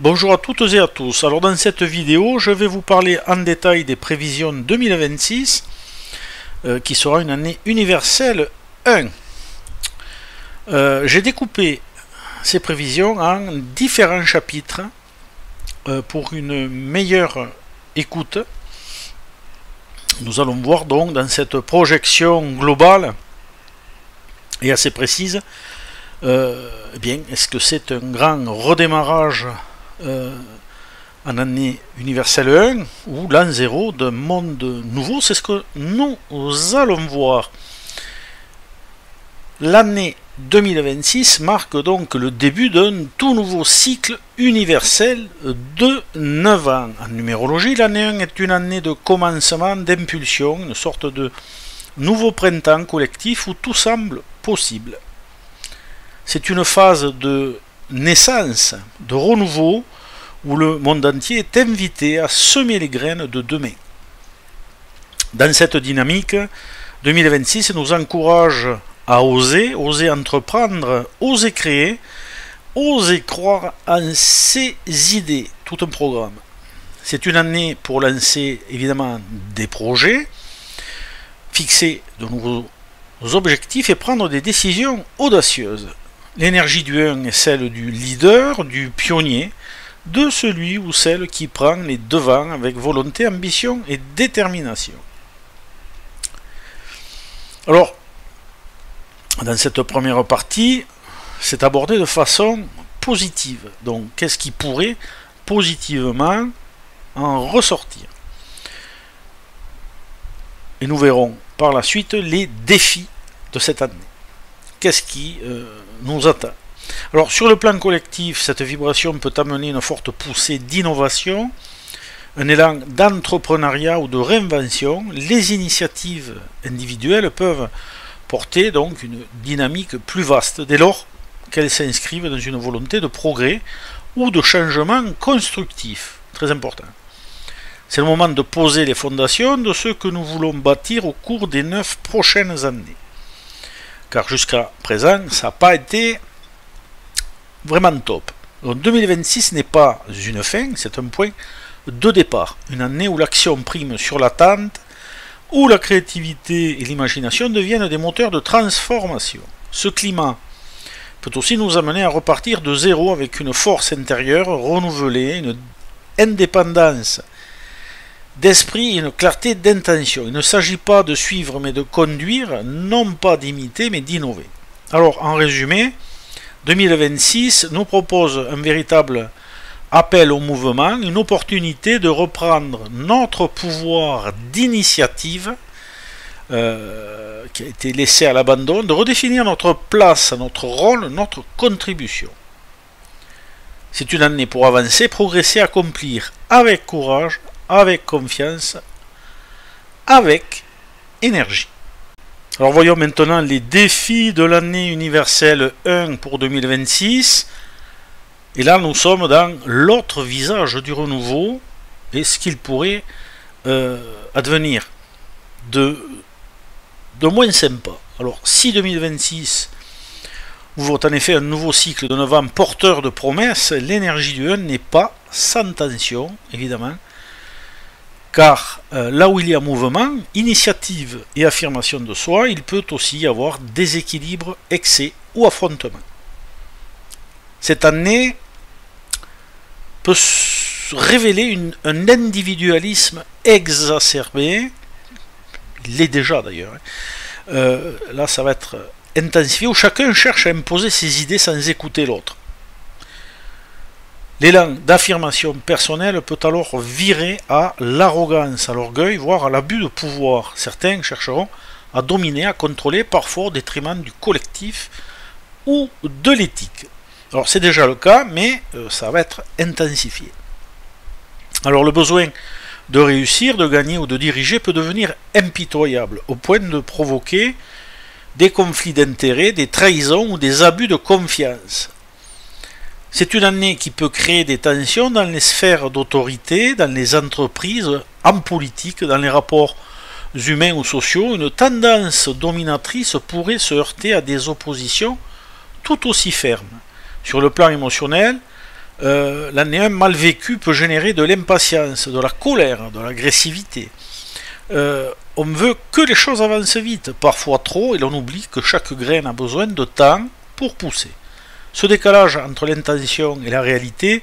Bonjour à toutes et à tous. Alors dans cette vidéo, je vais vous parler en détail des prévisions 2026 qui sera une année universelle 1. J'ai découpé ces prévisions en différents chapitres pour une meilleure écoute. Nous allons voir donc dans cette projection globale et assez précise est-ce que c'est un grand redémarrage en année universelle 1 ou l'an 0 d'un monde nouveau? C'est ce que nous allons voir. L'année 2026 marque donc le début d'un tout nouveau cycle universel de 9 ans. En numérologie, l'année 1 est une année de commencement, d'impulsion, une sorte de nouveau printemps collectif où tout semble possible. C'est une phase de naissance, de renouveau, où le monde entier est invité à semer les graines de demain. Dans cette dynamique, 2026 nous encourage à oser entreprendre, oser créer, oser croire en ses idées, tout un programme. C'est une année pour lancer évidemment des projets, fixer de nouveaux objectifs et prendre des décisions audacieuses. L'énergie du 1 est celle du leader, du pionnier, de celui ou celle qui prend les devants avec volonté, ambition et détermination. Alors, dans cette première partie, c'est abordé de façon positive. Donc, qu'est-ce qui pourrait positivement en ressortir? Et nous verrons par la suite les défis de cette année. Qu'est-ce qui nous attend? Alors, sur le plan collectif, cette vibration peut amener une forte poussée d'innovation, un élan d'entrepreneuriat ou de réinvention. Les initiatives individuelles peuvent porter donc une dynamique plus vaste, dès lors qu'elles s'inscrivent dans une volonté de progrès ou de changement constructif. Très important. C'est le moment de poser les fondations de ce que nous voulons bâtir au cours des 9 prochaines années. Car jusqu'à présent, ça n'a pas été vraiment top. Donc 2026 n'est pas une fin, c'est un point de départ. Une année où l'action prime sur l'attente, où la créativité et l'imagination deviennent des moteurs de transformation. Ce climat peut aussi nous amener à repartir de zéro avec une force intérieure renouvelée, une indépendance d'esprit et une clarté d'intention. Il ne s'agit pas de suivre mais de conduire, non pas d'imiter mais d'innover. Alors en résumé, 2026 nous propose un véritable appel au mouvement, une opportunité de reprendre notre pouvoir d'initiative qui a été laissé à l'abandon, de redéfinir notre place, notre rôle, notre contribution. C'est une année pour avancer, progresser, accomplir avec courage, avec confiance, avec énergie. Alors voyons maintenant les défis de l'année universelle 1 pour 2026. Et là nous sommes dans l'autre visage du renouveau et ce qu'il pourrait advenir de moins sympa. Alors si 2026 ouvre en effet un nouveau cycle de 9 ans porteur de promesses, l'énergie du 1 n'est pas sans tension évidemment. Car là où il y a mouvement, initiative et affirmation de soi, il peut aussi y avoir déséquilibre, excès ou affrontement. Cette année peut révéler un individualisme exacerbé, il l'est déjà d'ailleurs. Là ça va être intensifié, où chacun cherche à imposer ses idées sans écouter l'autre. L'élan d'affirmation personnelle peut alors virer à l'arrogance, à l'orgueil, voire à l'abus de pouvoir. Certains chercheront à dominer, à contrôler, parfois au détriment du collectif ou de l'éthique. Alors c'est déjà le cas, mais ça va être intensifié. Alors le besoin de réussir, de gagner ou de diriger peut devenir impitoyable, au point de provoquer des conflits d'intérêts, des trahisons ou des abus de confiance. C'est une année qui peut créer des tensions dans les sphères d'autorité, dans les entreprises, en politique, dans les rapports humains ou sociaux. Une tendance dominatrice pourrait se heurter à des oppositions tout aussi fermes. Sur le plan émotionnel, l'année 1 mal vécue peut générer de l'impatience, de la colère, de l'agressivité. On veut que les choses avancent vite, parfois trop, et l'on oublie que chaque graine a besoin de temps pour pousser. Ce décalage entre l'intention et la réalité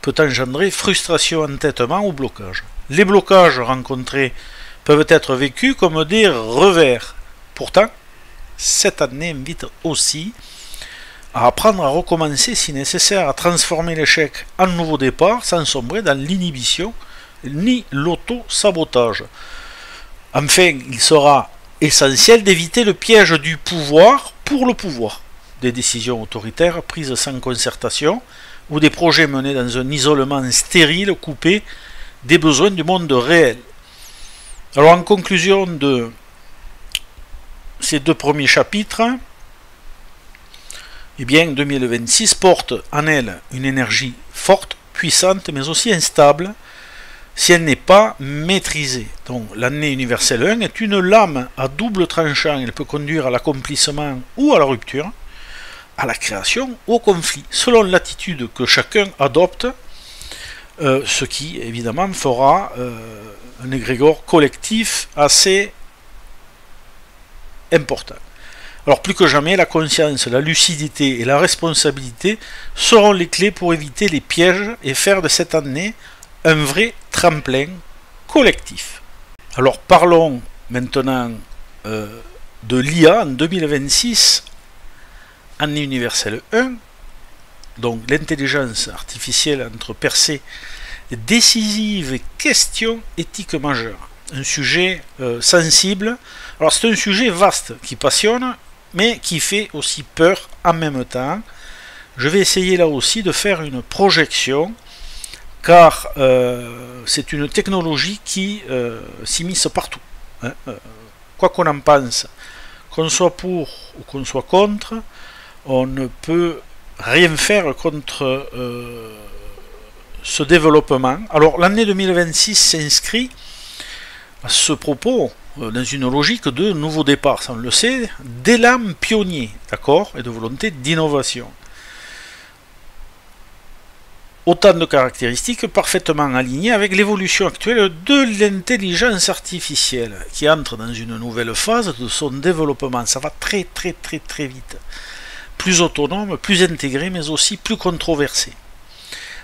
peut engendrer frustration, entêtement ou blocage. Les blocages rencontrés peuvent être vécus comme des revers. Pourtant, cette année invite aussi à apprendre à recommencer si nécessaire, à transformer l'échec en nouveau départ sans sombrer dans l'inhibition ni l'auto-sabotage. Enfin, il sera essentiel d'éviter le piège du pouvoir pour le pouvoir. Des décisions autoritaires prises sans concertation ou des projets menés dans un isolement stérile coupé des besoins du monde réel. Alors en conclusion de ces 2 premiers chapitres, eh bien 2026 porte en elle une énergie forte, puissante, mais aussi instable, si elle n'est pas maîtrisée. Donc l'année universelle 1 est une lame à double tranchant, elle peut conduire à l'accomplissement ou à la rupture, à la création ou au conflit, selon l'attitude que chacun adopte, ce qui évidemment fera un égrégore collectif assez important. Alors plus que jamais, la conscience, la lucidité et la responsabilité seront les clés pour éviter les pièges et faire de cette année un vrai tremplin collectif. Alors parlons maintenant de l'IA en 2026, année universelle 1, donc l'intelligence artificielle entre percées décisives et questions éthiques majeures. Un sujet sensible. Alors c'est un sujet vaste qui passionne, mais qui fait aussi peur en même temps. Je vais essayer là aussi de faire une projection, car c'est une technologie qui s'immisce partout. Hein. Quoi qu'on en pense, qu'on soit pour ou qu'on soit contre, on ne peut rien faire contre ce développement. Alors l'année 2026 s'inscrit à ce propos dans une logique de nouveau départ, ça on le sait, d'élan pionnier, d'accord, et de volonté d'innovation. Autant de caractéristiques parfaitement alignées avec l'évolution actuelle de l'intelligence artificielle, qui entre dans une nouvelle phase de son développement. Ça va très vite. Plus autonome, plus intégré, mais aussi plus controversé.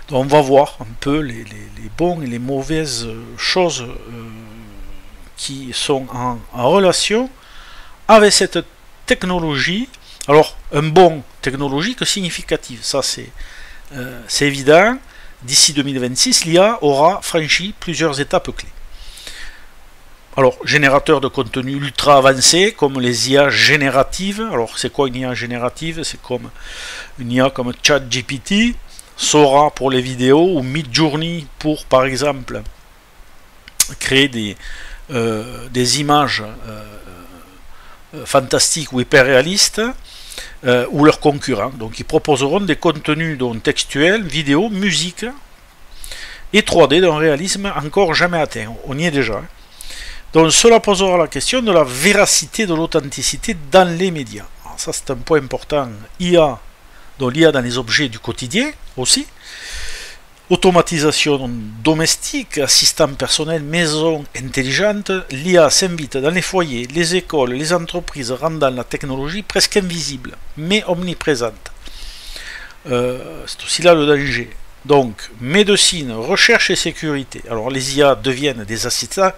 Donc on va voir un peu les bons et les mauvaises choses qui sont en relation avec cette technologie. Alors, un bon technologique significatif, ça c'est évident. D'ici 2026, l'IA aura franchi plusieurs étapes clés. Alors, générateur de contenu ultra avancé, comme les IA génératives. Alors, c'est quoi une IA générative? C'est comme une IA comme ChatGPT, Sora pour les vidéos, ou Midjourney pour, par exemple, créer des images fantastiques ou hyper réalistes, ou leurs concurrents. Donc ils proposeront des contenus dont textuels, vidéo, musique et 3D d'un réalisme encore jamais atteint. On y est déjà. Donc cela posera la question de la véracité, de l'authenticité dans les médias. Alors ça c'est un point important. IA, donc l'IA dans les objets du quotidien aussi. Automatisation domestique, assistant personnel, maison intelligente, l'IA s'invite dans les foyers, les écoles, les entreprises, rendant la technologie presque invisible, mais omniprésente. C'est aussi là le danger. Donc, médecine, recherche et sécurité. Alors, les IA deviennent des assistants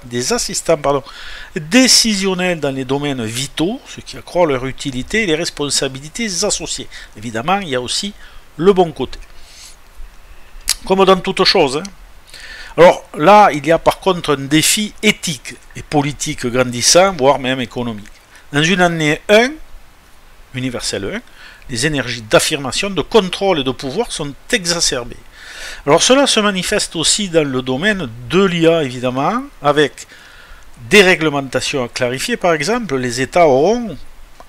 décisionnels dans les domaines vitaux, ce qui accroît leur utilité et les responsabilités associées. Évidemment, il y a aussi le bon côté. Comme dans toute chose. Hein. Alors là, il y a par contre un défi éthique et politique grandissant, voire même économique. Dans une année 1, universelle 1, les énergies d'affirmation, de contrôle et de pouvoir sont exacerbées. Alors cela se manifeste aussi dans le domaine de l'IA, évidemment, avec des réglementations à clarifier. Par exemple, les États auront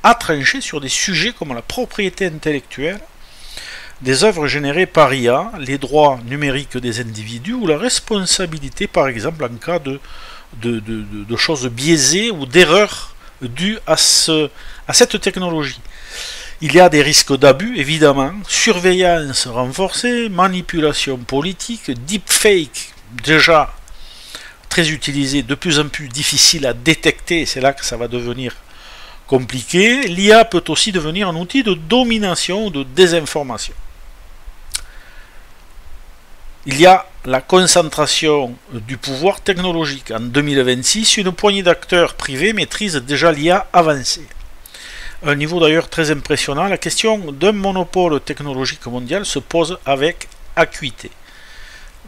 à trancher sur des sujets comme la propriété intellectuelle, des œuvres générées par IA, les droits numériques des individus ou la responsabilité, par exemple, en cas de choses biaisées ou d'erreurs dues à cette technologie. Il y a des risques d'abus, évidemment, surveillance renforcée, manipulation politique, deepfake, déjà très utilisé, de plus en plus difficile à détecter, c'est là que ça va devenir compliqué. L'IA peut aussi devenir un outil de domination ou de désinformation. Il y a la concentration du pouvoir technologique. En 2026, une poignée d'acteurs privés maîtrise déjà l'IA avancée. Un niveau d'ailleurs très impressionnant, la question d'un monopole technologique mondial se pose avec acuité.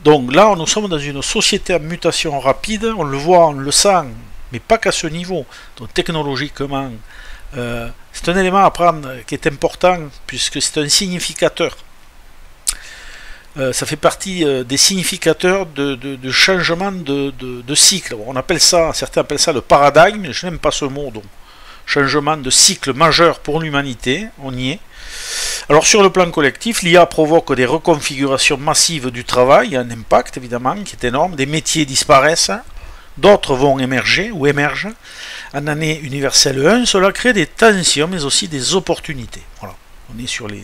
Donc là, nous sommes dans une société en mutation rapide, on le voit, on le sent, mais pas qu'à ce niveau. Donc technologiquement, c'est un élément à prendre qui est important, puisque c'est un significateur. Ça fait partie des significateurs de changement de cycle. On appelle ça, certains appellent ça le paradigme, je n'aime pas ce mot, donc changement de cycle majeur pour l'humanité, on y est. Alors sur le plan collectif, l'IA provoque des reconfigurations massives du travail, un impact évidemment qui est énorme, des métiers disparaissent, d'autres vont émerger ou émergent. En année universelle 1, cela crée des tensions mais aussi des opportunités. Voilà, on est sur les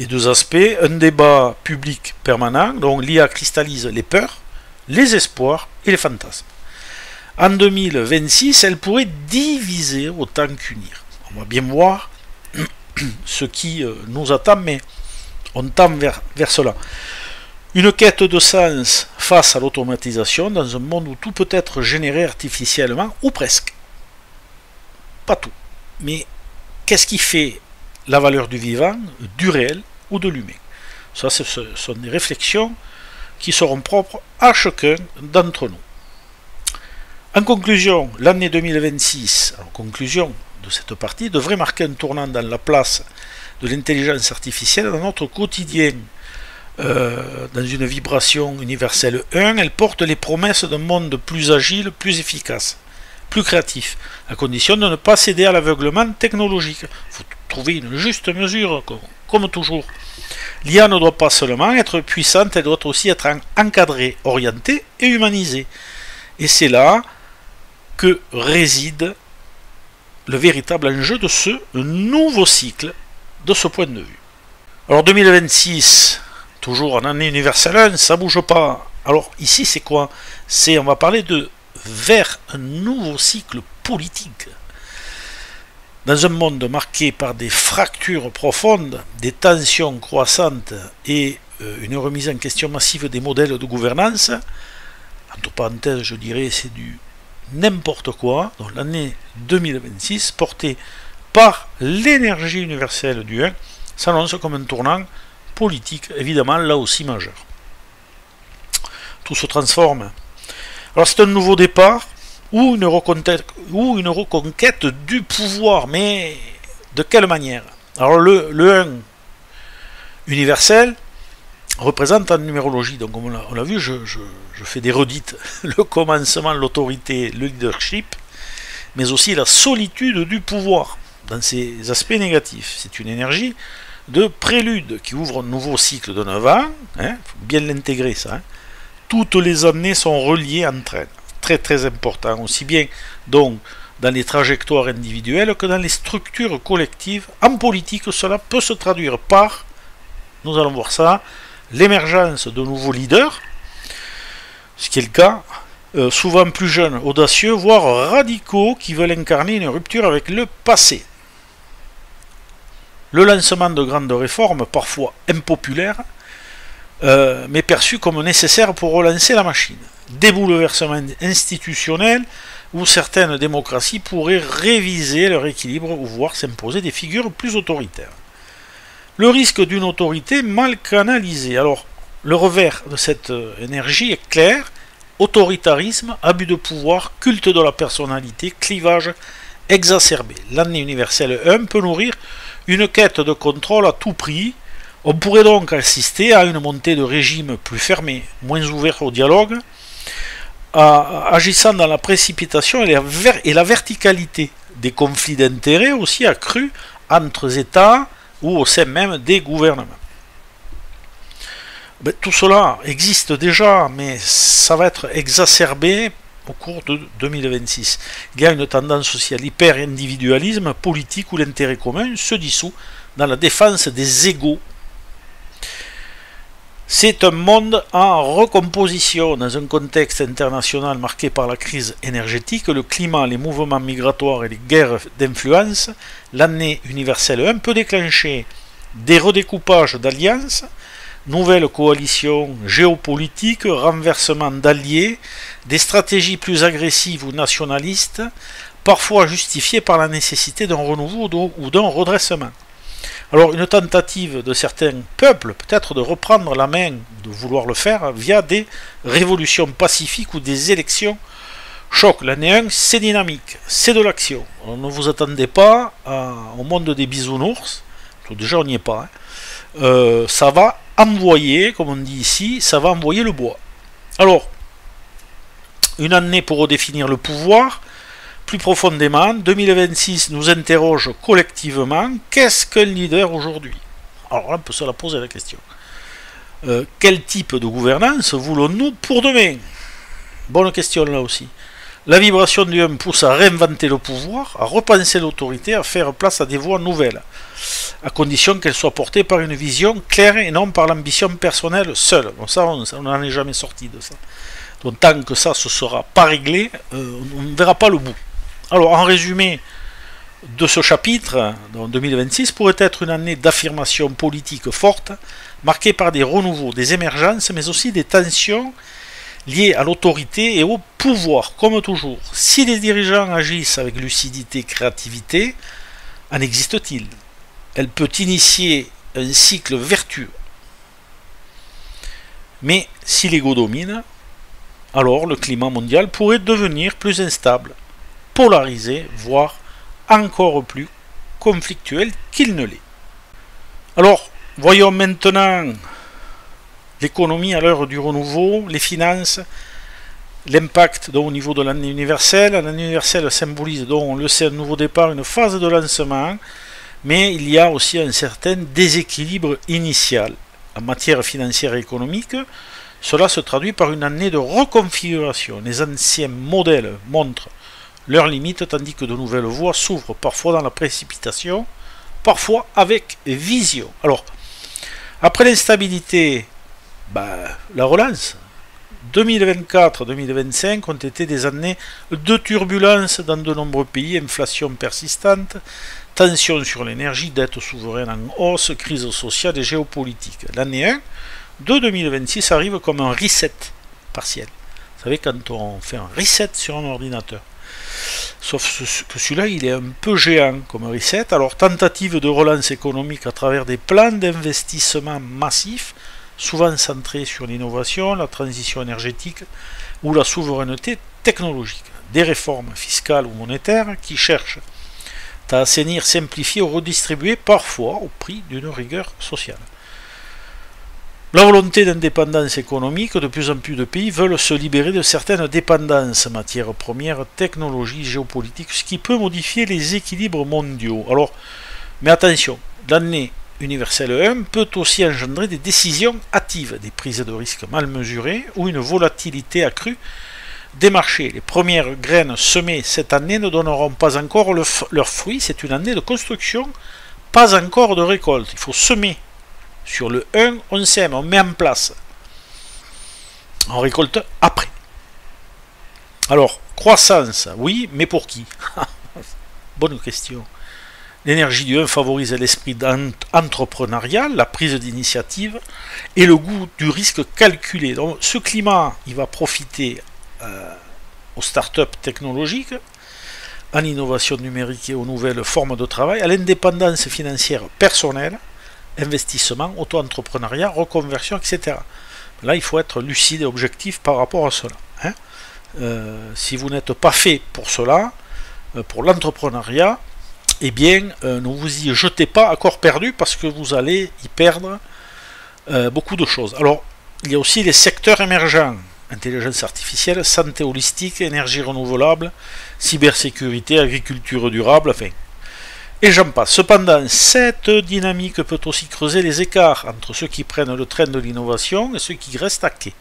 deux aspects, un débat public permanent, donc l'IA cristallise les peurs, les espoirs et les fantasmes. En 2026, elle pourrait diviser autant qu'unir. On va bien voir ce qui nous attend, mais on tend vers cela. Une quête de sens face à l'automatisation dans un monde où tout peut être généré artificiellement, ou presque. Pas tout. Mais qu'est-ce qui fait la valeur du vivant, du réel ou de l'humain? Ça, ce sont des réflexions qui seront propres à chacun d'entre nous. En conclusion, l'année 2026, en conclusion de cette partie, devrait marquer un tournant dans la place de l'intelligence artificielle dans notre quotidien. Dans une vibration universelle 1, elle porte les promesses d'un monde plus agile, plus efficace, plus créatif, à condition de ne pas céder à l'aveuglement technologique. Il faut trouver une juste mesure, comme toujours. L'IA ne doit pas seulement être puissante, elle doit aussi être encadrée, orientée et humanisée. Et c'est là que réside le véritable enjeu de ce nouveau cycle, de ce point de vue. Alors 2026, toujours en année universelle 1, ça bouge pas. Alors ici c'est quoi? On va parler de vers un nouveau cycle politique. Dans un monde marqué par des fractures profondes, des tensions croissantes et une remise en question massive des modèles de gouvernance, entre parenthèses je dirais c'est du n'importe quoi, donc l'année 2026, portée par l'énergie universelle du 1, s'annonce comme un tournant politique, évidemment, là aussi majeur. Tout se transforme. Alors c'est un nouveau départ, ou une reconquête du pouvoir, mais de quelle manière? Alors le 1 universel représente en numérologie, donc comme on l'a vu, je fais des redites, le commencement, l'autorité, le leadership, mais aussi la solitude du pouvoir, dans ses aspects négatifs. C'est une énergie de prélude qui ouvre un nouveau cycle de 9 ans, il faut bien l'intégrer ça. Toutes les années sont reliées entre elles, très très important, aussi bien donc dans les trajectoires individuelles que dans les structures collectives. En politique, cela peut se traduire par, nous allons voir ça, l'émergence de nouveaux leaders, ce qui est le cas, souvent plus jeunes, audacieux, voire radicaux, qui veulent incarner une rupture avec le passé. Le lancement de grandes réformes, parfois impopulaires, mais perçues comme nécessaires pour relancer la machine. Des bouleversements institutionnels où certaines démocraties pourraient réviser leur équilibre ou voir s'imposer des figures plus autoritaires. Le risque d'une autorité mal canalisée. Alors, le revers de cette énergie est clair: autoritarisme, abus de pouvoir, culte de la personnalité, clivage exacerbé. L'année universelle 1 peut nourrir une quête de contrôle à tout prix. On pourrait donc assister à une montée de régimes plus fermés, moins ouverts au dialogue, agissant dans la précipitation et la verticalité. Des conflits d'intérêts aussi accrus entre États ou au sein même des gouvernements. Tout cela existe déjà, mais ça va être exacerbé au cours de 2026. Il y a une tendance aussi à l'hyper-individualisme politique où l'intérêt commun se dissout dans la défense des égaux. C'est un monde en recomposition dans un contexte international marqué par la crise énergétique, le climat, les mouvements migratoires et les guerres d'influence. L'année universelle 1 peut déclencher des redécoupages d'alliances, nouvelles coalitions géopolitiques, renversement d'alliés, des stratégies plus agressives ou nationalistes, parfois justifiées par la nécessité d'un renouveau ou d'un redressement. Alors une tentative de certains peuples peut-être de reprendre la main, de vouloir le faire via des révolutions pacifiques ou des élections choc. L'année 1, c'est dynamique, c'est de l'action. Ne vous attendez pas au monde des bisounours, déjà on n'y est pas. Ça va envoyer, comme on dit ici, ça va envoyer le bois. Alors, une année pour redéfinir le pouvoir. Plus profondément, 2026 nous interroge collectivement, qu'est-ce qu'un leader aujourd'hui? Alors là, on peut se la poser la question. Quel type de gouvernance voulons-nous pour demain? Bonne question là aussi. La vibration du 1 pousse à réinventer le pouvoir, à repenser l'autorité, à faire place à des voies nouvelles, à condition qu'elles soient portées par une vision claire et non par l'ambition personnelle seule. Bon, ça, on n'en est jamais sorti de ça. Donc tant que ça ne sera pas réglé, on ne verra pas le bout. Alors, en résumé de ce chapitre, en 2026, pourrait être une année d'affirmation politique forte, marquée par des renouveaux, des émergences, mais aussi des tensions liées à l'autorité et au pouvoir, comme toujours. Si les dirigeants agissent avec lucidité et créativité, en existe-t-il? Elle peut initier un cycle vertueux. Mais si l'ego domine, alors le climat mondial pourrait devenir plus instable, polarisé, voire encore plus conflictuel qu'il ne l'est. Alors, voyons maintenant l'économie à l'heure du renouveau, les finances, l'impact au niveau de l'année universelle. L'année universelle symbolise, donc, on le sait, un nouveau départ, une phase de lancement, mais il y a aussi un certain déséquilibre initial. En matière financière et économique, cela se traduit par une année de reconfiguration. Les anciens modèles montrent leurs limites, tandis que de nouvelles voies s'ouvrent parfois dans la précipitation, parfois avec vision. Alors, après l'instabilité, la relance. 2024-2025 ont été des années de turbulence dans de nombreux pays, inflation persistante, tensions sur l'énergie, dette souveraine en hausse, crise sociale et géopolitique. L'année 1 de 2026 arrive comme un reset partiel. Vous savez, quand on fait un reset sur un ordinateur. Sauf que celui-là, il est un peu géant comme reset. Alors, tentative de relance économique à travers des plans d'investissement massifs, souvent centrés sur l'innovation, la transition énergétique ou la souveraineté technologique. Des réformes fiscales ou monétaires qui cherchent à assainir, simplifier ou redistribuer, parfois au prix d'une rigueur sociale. La volonté d'indépendance économique, de plus en plus de pays veulent se libérer de certaines dépendances, matières premières, technologies, géopolitiques, ce qui peut modifier les équilibres mondiaux. Alors, mais attention, l'année universelle 1 peut aussi engendrer des décisions hâtives, des prises de risques mal mesurées ou une volatilité accrue des marchés. Les premières graines semées cette année ne donneront pas encore leurs fruits, c'est une année de construction, pas encore de récolte. Il faut semer. Sur le 1, on sème, on met en place. On récolte après. Alors, croissance, oui, mais pour qui? Bonne question. L'énergie du 1 favorise l'esprit entrepreneurial, la prise d'initiative et le goût du risque calculé. Donc, ce climat, il va profiter aux startups technologiques, à l'innovation numérique et aux nouvelles formes de travail, à l'indépendance financière personnelle, investissement, auto-entrepreneuriat, reconversion, etc. Là, il faut être lucide et objectif par rapport à cela. Si vous n'êtes pas fait pour cela, pour l'entrepreneuriat, eh bien, ne vous y jetez pas à corps perdu parce que vous allez y perdre beaucoup de choses. Alors, il y a aussi les secteurs émergents. Intelligence artificielle, santé holistique, énergie renouvelable, cybersécurité, agriculture durable, enfin... Et j'en passe. Cependant, cette dynamique peut aussi creuser les écarts entre ceux qui prennent le train de l'innovation et ceux qui restent à quai.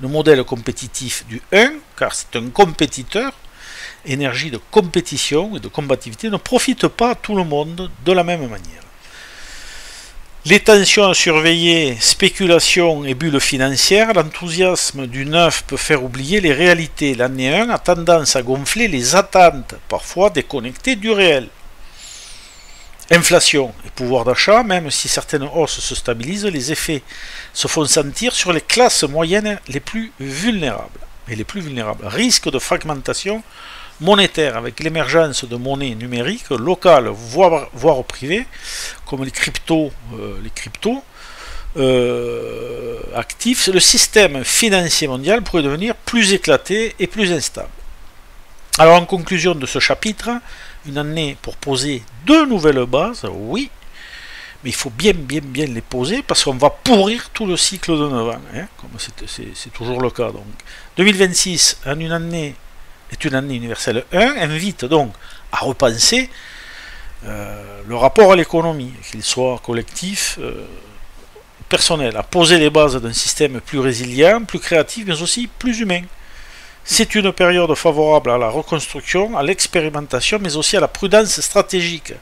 le modèle compétitif du 1, car c'est un compétiteur, énergie de compétition et de combativité, ne profite pas à tout le monde de la même manière. Les tensions à surveiller, spéculation et bulles financières, l'enthousiasme du neuf peut faire oublier les réalités. L'année 1 a tendance à gonfler les attentes, parfois déconnectées du réel. Inflation et pouvoir d'achat, même si certaines hausses se stabilisent, les effets se font sentir sur les classes moyennes les plus vulnérables. Risque de fragmentation monétaire avec l'émergence de monnaies numériques locales, voire privées, comme les cryptos actifs. Le système financier mondial pourrait devenir plus éclaté et plus instable. Alors en conclusion de ce chapitre, une année pour poser de nouvelles bases, oui, mais il faut bien les poser parce qu'on va pourrir tout le cycle de 9 ans, hein, comme c'est toujours le cas. Donc 2026 est une année universelle 1, invite donc à repenser le rapport à l'économie, qu'il soit collectif, personnel, à poser les bases d'un système plus résilient, plus créatif, mais aussi plus humain. C'est une période favorable à la reconstruction, à l'expérimentation, mais aussi à la prudence stratégique.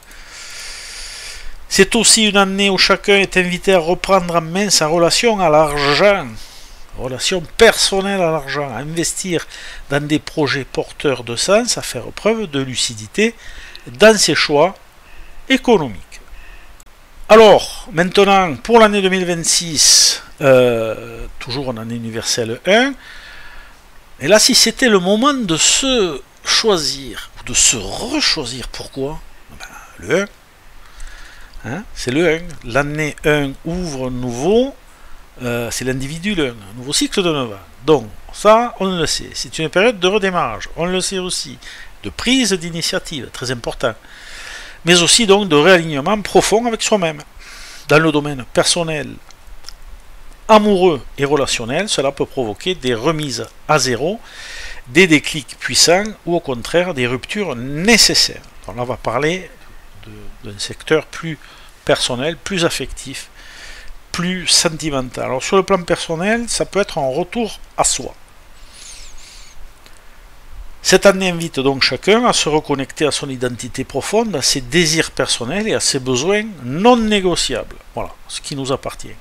C'est aussi une année où chacun est invité à reprendre en main sa relation à l'argent, relation personnelle à l'argent, à investir dans des projets porteurs de sens, à faire preuve de lucidité dans ses choix économiques. Alors, maintenant, pour l'année 2026, toujours en année universelle 1, et là, si c'était le moment de se choisir, ou de se rechoisir, pourquoi? Le 1. Hein, c'est le 1. L'année 1 ouvre nouveau, c'est l'individu, un nouveau cycle de 9 ans. Donc, ça, on le sait. C'est une période de redémarrage, on le sait aussi, de prise d'initiative, très important. Mais aussi donc de réalignement profond avec soi-même. Dans le domaine personnel, amoureux et relationnel, cela peut provoquer des remises à zéro, des déclics puissants ou au contraire des ruptures nécessaires. Donc là, on va parler d'un secteur plus personnel, plus affectif, plus sentimental. Alors sur le plan personnel, ça peut être un retour à soi. Cette année invite donc chacun à se reconnecter à son identité profonde, à ses désirs personnels et à ses besoins non négociables. Voilà, ce qui nous appartient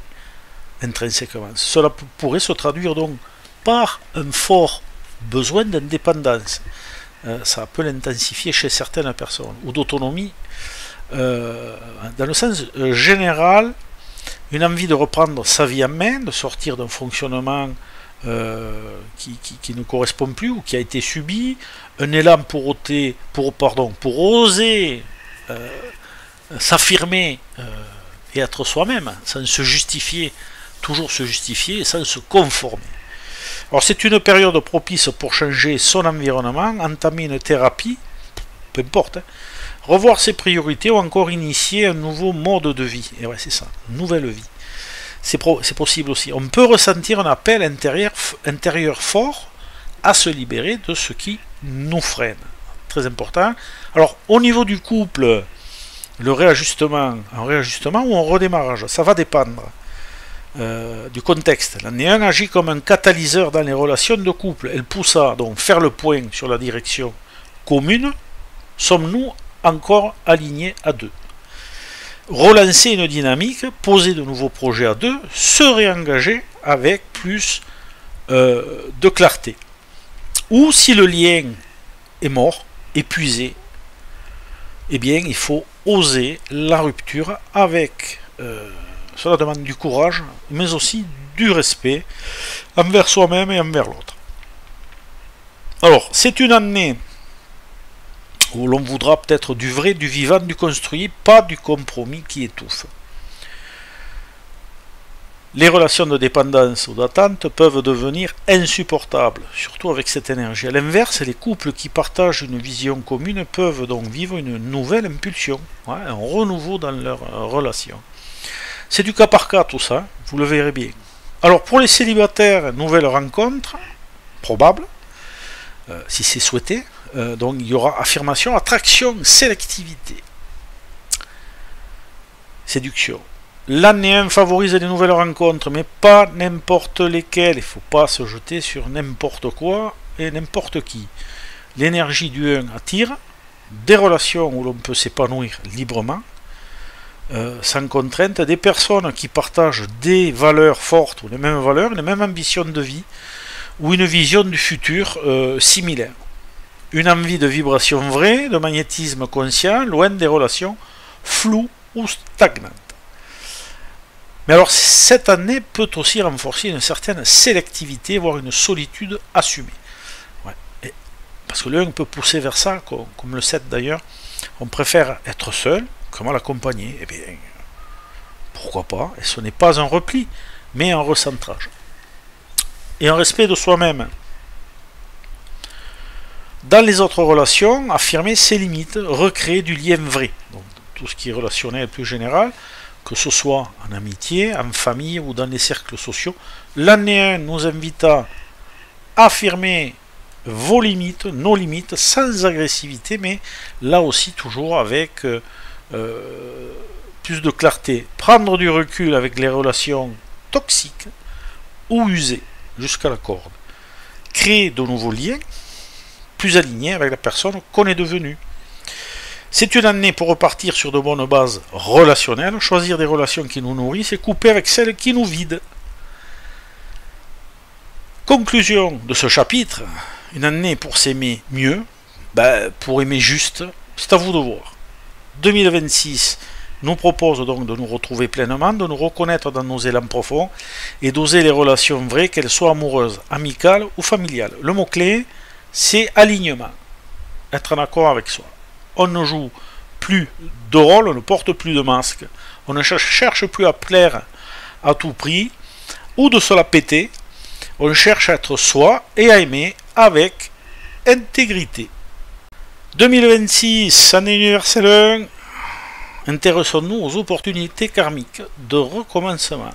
intrinsèquement. Cela pourrait se traduire donc par un fort besoin d'indépendance. Ça peut l'intensifier chez certaines personnes, ou d'autonomie. Dans le sens général, une envie de reprendre sa vie en main, de sortir d'un fonctionnement qui ne correspond plus ou qui a été subi, un élan pour oser s'affirmer et être soi-même, sans se justifier, toujours se justifier et sans se conformer. Alors c'est une période propice pour changer son environnement, entamer une thérapie, peu importe, hein, revoir ses priorités ou encore initier un nouveau mode de vie. Et ouais, c'est ça, nouvelle vie. C'est possible aussi. On peut ressentir un appel intérieur fort à se libérer de ce qui nous freine. Très important. Alors, au niveau du couple, un réajustement ou un redémarrage, ça va dépendre du contexte. L'année 1 agit comme un catalyseur dans les relations de couple. Elle pousse à donc faire le point sur la direction commune. Sommes-nous encore alignés à deux? Relancer une dynamique, poser de nouveaux projets à deux, se réengager avec plus de clarté. Ou si le lien est mort, épuisé, eh bien il faut oser la rupture avec, cela demande du courage, mais aussi du respect envers soi-même et envers l'autre. Alors, c'est une année où l'on voudra peut-être du vrai, du vivant, du construit, pas du compromis qui étouffe. Les relations de dépendance ou d'attente peuvent devenir insupportables, surtout avec cette énergie. À l'inverse, les couples qui partagent une vision commune peuvent donc vivre une nouvelle impulsion, un renouveau dans leur relation. C'est du cas par cas tout ça, vous le verrez bien. Alors pour les célibataires, nouvelle rencontre, probable, si c'est souhaité. Donc il y aura affirmation, attraction, sélectivité, séduction. L'année 1 favorise les nouvelles rencontres, mais pas n'importe lesquelles. Il ne faut pas se jeter sur n'importe quoi et n'importe qui. L'énergie du 1 attire, des relations où l'on peut s'épanouir librement, sans contrainte, des personnes qui partagent des valeurs fortes ou les mêmes valeurs, les mêmes ambitions de vie, ou une vision du futur similaire. Une envie de vibration vraie, de magnétisme conscient, loin des relations floues ou stagnantes. Mais alors, cette année peut aussi renforcer une certaine sélectivité, voire une solitude assumée. Ouais. Parce que le 1 peut pousser vers ça, comme le 7 d'ailleurs. On préfère être seul que mal accompagné. Eh bien, pourquoi pas? Et ce n'est pas un repli, mais un recentrage. Et un respect de soi-même. Dans les autres relations, affirmer ses limites, recréer du lien vrai. Donc, tout ce qui est relationnel plus général, que ce soit en amitié, en famille ou dans les cercles sociaux. L'année 1 nous invite à affirmer vos limites, nos limites, sans agressivité, mais là aussi toujours avec plus de clarté. Prendre du recul avec les relations toxiques ou usées jusqu'à la corde. Créer de nouveaux liens plus alignés avec la personne qu'on est devenu. C'est une année pour repartir sur de bonnes bases relationnelles, choisir des relations qui nous nourrissent et couper avec celles qui nous vident. Conclusion de ce chapitre, une année pour s'aimer mieux, pour aimer juste, c'est à vous de voir. 2026 nous propose donc de nous retrouver pleinement, de nous reconnaître dans nos élans profonds et d'oser les relations vraies, qu'elles soient amoureuses, amicales ou familiales. Le mot-clé, c'est alignement, être en accord avec soi. On ne joue plus de rôle, on ne porte plus de masque, on ne cherche plus à plaire à tout prix ou de se la péter, on cherche à être soi et à aimer avec intégrité. 2026, année universelle 1, intéressons-nous aux opportunités karmiques de recommencement.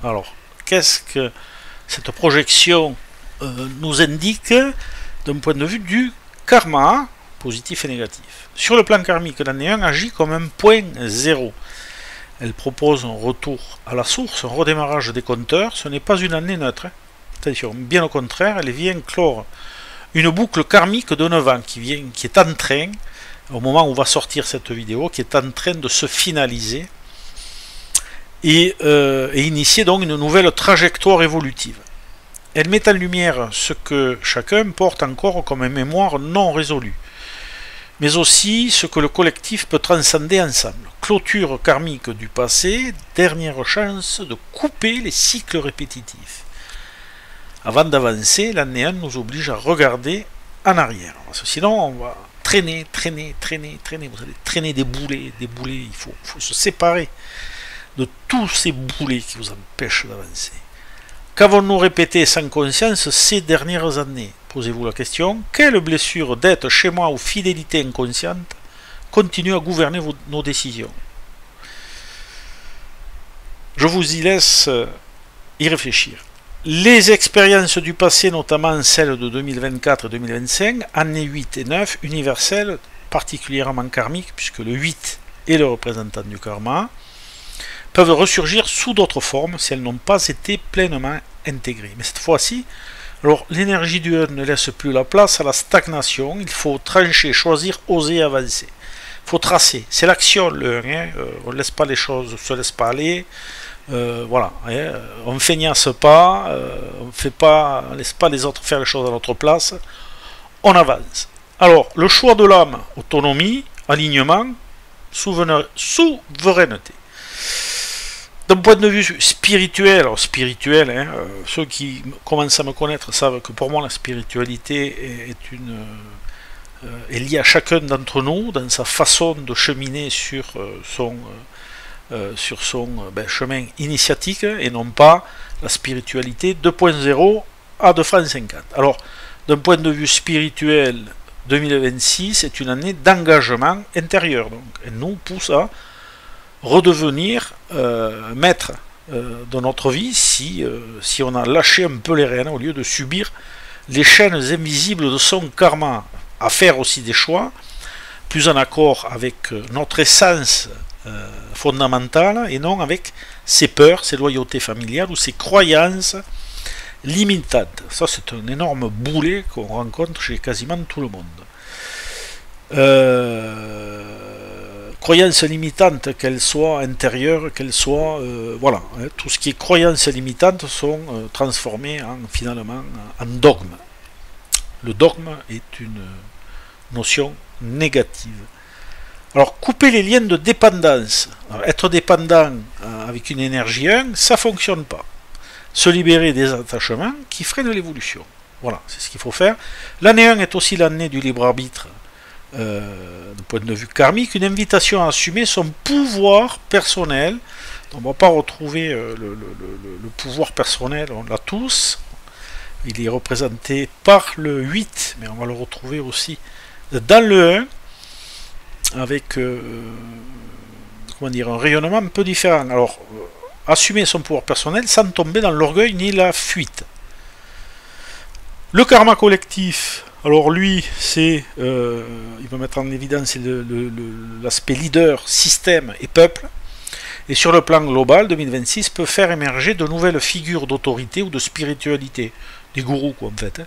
Alors, qu'est-ce que cette projection nous indique d'un point de vue du karma, positif et négatif? Sur le plan karmique, l'année 1 agit comme un point zéro. Elle propose un retour à la source, un redémarrage des compteurs. Ce n'est pas une année neutre. Attention, bien au contraire, elle vient clore une boucle karmique de 9 ans qui est en train, au moment où va sortir cette vidéo, qui est en train de se finaliser et initier donc une nouvelle trajectoire évolutive. Elle met en lumière ce que chacun porte encore comme une mémoire non résolue, mais aussi ce que le collectif peut transcender ensemble. Clôture karmique du passé, dernière chance de couper les cycles répétitifs. Avant d'avancer, l'année 1 nous oblige à regarder en arrière. Parce que sinon, on va traîner. Vous allez traîner des boulets. Il faut se séparer de tous ces boulets qui vous empêchent d'avancer. Qu'avons-nous répété sans conscience ces dernières années? Posez-vous la question. Quelle blessure, dette, schéma ou fidélité inconsciente continue à gouverner nos décisions? Je vous y laisse y réfléchir. Les expériences du passé, notamment celles de 2024 et 2025, années 8 et 9, universelles, particulièrement karmiques, puisque le 8 est le représentant du karma, peuvent ressurgir sous d'autres formes si elles n'ont pas été pleinement intégrées. Mais cette fois-ci, alors l'énergie du 1 ne laisse plus la place à la stagnation, il faut trancher, choisir, oser avancer. Il faut tracer, c'est l'action le 1, on ne laisse pas les choses, on ne se laisse pas aller, voilà, on ne feignasse pas, on laisse pas les autres faire les choses à notre place, on avance. Alors, le choix de l'âme, autonomie, alignement, souveraineté. D'un point de vue spirituel, ceux qui commencent à me connaître savent que pour moi la spiritualité est liée à chacun d'entre nous dans sa façon de cheminer sur son chemin initiatique et non pas la spiritualité 2.0 à 2 francs 50. Alors, d'un point de vue spirituel, 2026 est une année d'engagement intérieur. Donc, elle nous pousse à redevenir maître de notre vie si on a lâché un peu les rênes au lieu de subir les chaînes invisibles de son karma, à faire aussi des choix plus en accord avec notre essence fondamentales et non avec ses peurs, ses loyautés familiales ou ses croyances limitantes. Ça, c'est un énorme boulet qu'on rencontre chez quasiment tout le monde. Croyances limitantes, qu'elles soient intérieures, qu'elles soient... voilà, hein, tout ce qui est croyances limitantes sont transformées finalement en dogme. Le dogme est une notion négative. Alors, couper les liens de dépendance. Alors, être dépendant avec une énergie 1, ça ne fonctionne pas. Se libérer des attachements qui freinent l'évolution. Voilà, c'est ce qu'il faut faire. L'année 1 est aussi l'année du libre arbitre du point de vue karmique, une invitation à assumer son pouvoir personnel. Donc, on ne va pas retrouver le pouvoir personnel, on l'a tous. Il est représenté par le 8, mais on va le retrouver aussi dans le 1, avec comment dire, un rayonnement un peu différent. Alors, assumer son pouvoir personnel sans tomber dans l'orgueil ni la fuite. Le karma collectif, alors lui, c'est, il va mettre en évidence l'aspect leader, système et peuple. Et sur le plan global, 2026 peut faire émerger de nouvelles figures d'autorité ou de spiritualité. Des gourous, quoi, en fait. Hein.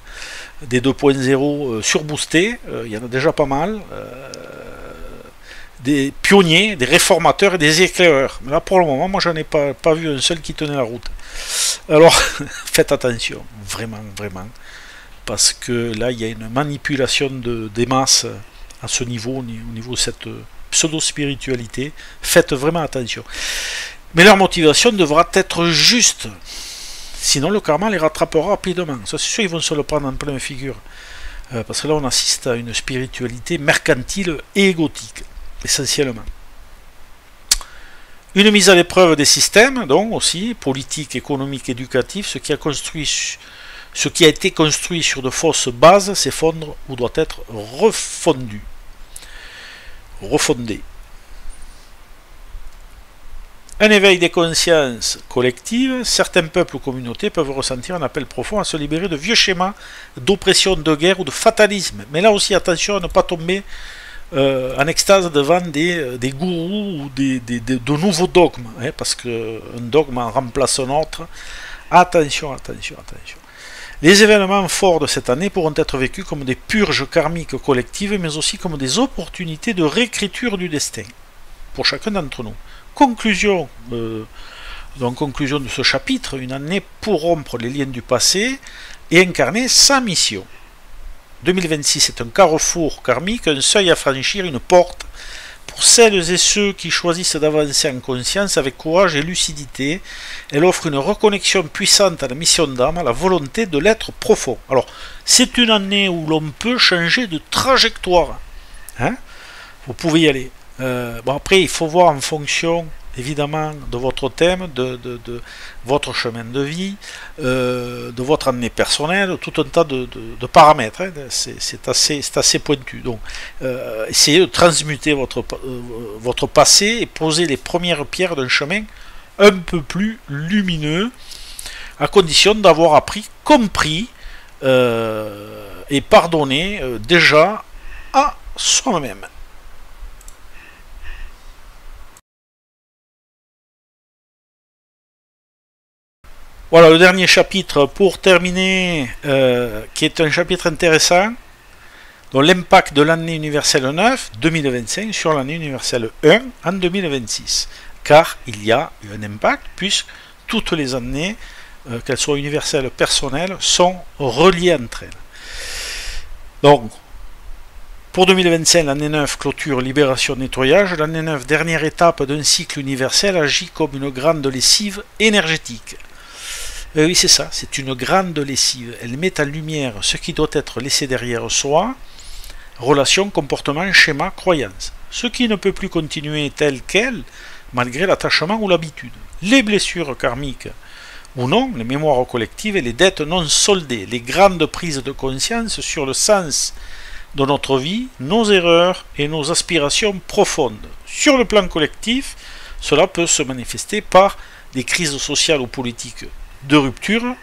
Des 2.0 surboostés, il y en a déjà pas mal. Des pionniers, des réformateurs et des éclaireurs. Mais là, pour le moment, moi, j'en ai pas vu un seul qui tenait la route. Alors, faites attention, vraiment, vraiment. Parce que là, il y a une manipulation des masses à ce niveau, au niveau de cette pseudo-spiritualité. Faites vraiment attention. Mais leur motivation devra être juste. Sinon, le karma les rattrapera rapidement. Ça, c'est sûr, ils vont se le prendre en pleine figure. Parce que là, on assiste à une spiritualité mercantile et égotique, essentiellement. Une mise à l'épreuve des systèmes, donc aussi, politique, économique, éducatif, ce qui a été construit sur de fausses bases s'effondre ou doit être refondé. Un éveil des consciences collectives, certains peuples ou communautés peuvent ressentir un appel profond à se libérer de vieux schémas d'oppression, de guerre ou de fatalisme. Mais là aussi, attention à ne pas tomber en extase devant des gourous ou de nouveaux dogmes, hein, parce qu'un dogme en remplace un autre. Attention, attention, attention. Les événements forts de cette année pourront être vécus comme des purges karmiques collectives, mais aussi comme des opportunités de réécriture du destin, pour chacun d'entre nous. Conclusion de ce chapitre, une année pour rompre les liens du passé et incarner sa mission. 2026 est un carrefour karmique, un seuil à franchir, une porte pour celles et ceux qui choisissent d'avancer en conscience avec courage et lucidité. Elle offre une reconnexion puissante à la mission d'âme, à la volonté de l'être profond. Alors, c'est une année où l'on peut changer de trajectoire. Hein? Vous pouvez y aller. Bon, après, il faut voir en fonction, évidemment, de votre thème, de votre chemin de vie, de votre année personnelle, tout un tas de paramètres. Hein. C'est assez pointu. Donc, essayez de transmuter votre passé et poser les premières pierres d'un chemin un peu plus lumineux, à condition d'avoir appris, compris et pardonné déjà à soi-même. Voilà le dernier chapitre pour terminer, qui est un chapitre intéressant, dont l'impact de l'année universelle 9, 2025, sur l'année universelle 1 en 2026. Car il y a un impact, puisque toutes les années, qu'elles soient universelles ou personnelles, sont reliées entre elles. Donc, pour 2025, l'année 9, clôture, libération, nettoyage. L'année 9, dernière étape d'un cycle universel, agit comme une grande lessive énergétique. Oui, c'est ça, c'est une grande lessive. Elle met en lumière ce qui doit être laissé derrière soi, relations, comportements, schémas, croyances. Ce qui ne peut plus continuer tel quel, malgré l'attachement ou l'habitude. Les blessures karmiques ou non, les mémoires collectives et les dettes non soldées, les grandes prises de conscience sur le sens de notre vie, nos erreurs et nos aspirations profondes. Sur le plan collectif, cela peut se manifester par des crises sociales ou politiques de rupture,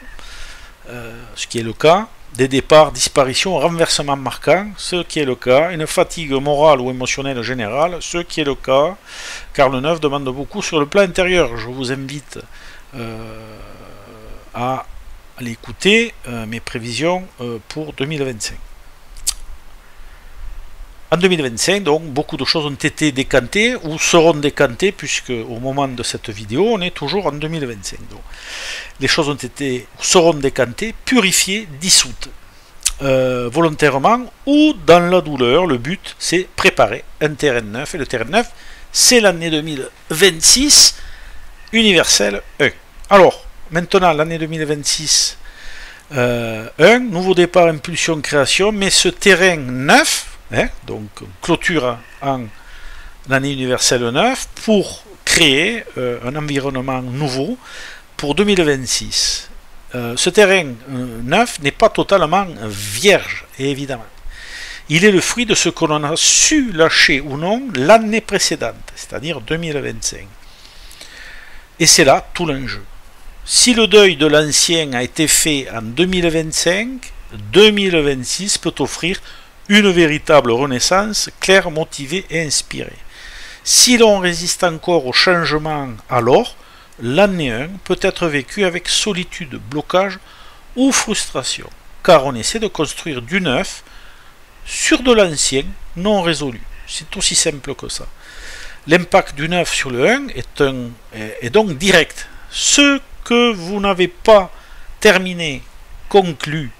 ce qui est le cas, des départs, disparitions, renversements marquants, ce qui est le cas, une fatigue morale ou émotionnelle générale, ce qui est le cas, car le 9 demande beaucoup sur le plan intérieur. Je vous invite à aller écouter mes prévisions pour 2025. En 2025, donc, beaucoup de choses ont été décantées ou seront décantées, puisque au moment de cette vidéo, on est toujours en 2025. Donc, les choses ont été, seront décantées, purifiées, dissoutes, volontairement ou dans la douleur. Le but, c'est préparer un terrain neuf, et le terrain neuf, c'est l'année 2026, universelle 1. Alors, maintenant, l'année 2026, 1, nouveau départ, impulsion, création, mais ce terrain neuf, donc clôture en l'année universelle 9 pour créer un environnement nouveau pour 2026. Ce terrain 9 n'est pas totalement vierge, évidemment. Il est le fruit de ce que l'on a su lâcher ou non l'année précédente, c'est-à-dire 2025. Et c'est là tout l'enjeu. Si le deuil de l'ancien a été fait en 2025, 2026 peut offrir une véritable renaissance claire, motivée et inspirée. Si l'on résiste encore au changement, alors l'année 1 peut être vécue avec solitude, blocage ou frustration, car on essaie de construire du neuf sur de l'ancien non résolu. C'est aussi simple que ça. L'impact du neuf sur le 1 est donc direct. Ce que vous n'avez pas terminé, conclu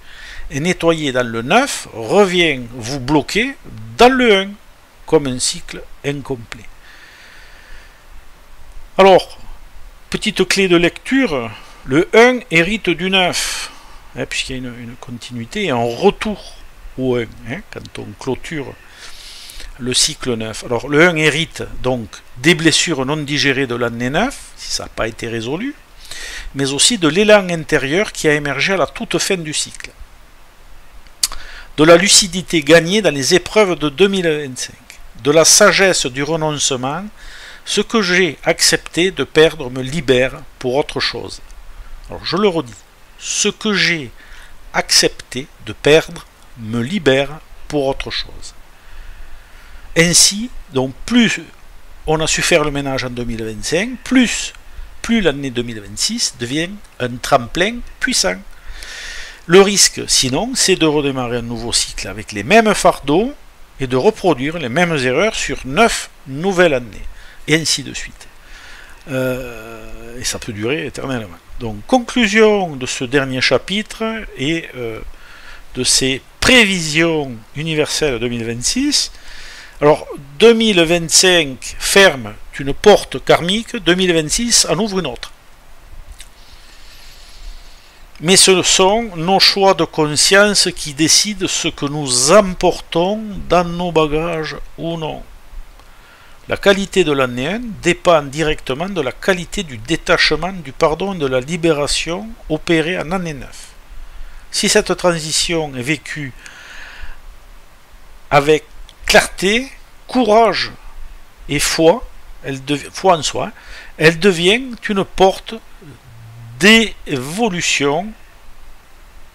et nettoyé dans le 9 revient vous bloquer dans le 1 comme un cycle incomplet. Alors, petite clé de lecture, le 1 hérite du 9, puisqu'il y a une continuité et un retour au 1, quand on clôture le cycle 9. Alors, le 1 hérite donc des blessures non digérées de l'année 9, si ça n'a pas été résolu, mais aussi de l'élan intérieur qui a émergé à la toute fin du cycle. De la lucidité gagnée dans les épreuves de 2025, de la sagesse du renoncement, ce que j'ai accepté de perdre me libère pour autre chose. Alors je le redis, ce que j'ai accepté de perdre me libère pour autre chose. Ainsi, donc plus on a su faire le ménage en 2025, plus l'année 2026 devient un tremplin puissant. Le risque, sinon, c'est de redémarrer un nouveau cycle avec les mêmes fardeaux et de reproduire les mêmes erreurs sur 9 nouvelles années, et ainsi de suite. Et ça peut durer éternellement. Donc, conclusion de ce dernier chapitre et de ces prévisions universelles 2026. Alors, 2025 ferme une porte karmique, 2026 en ouvre une autre. Mais ce sont nos choix de conscience qui décident ce que nous emportons dans nos bagages ou non. La qualité de l'année 1 dépend directement de la qualité du détachement, du pardon et de la libération opérée en année 9. Si cette transition est vécue avec clarté, courage et foi en soi, elle devient une porte d'évolution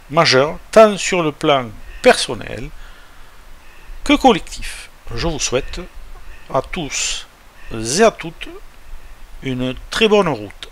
majeure, tant sur le plan personnel que collectif. Je vous souhaite à tous et à toutes une très bonne route.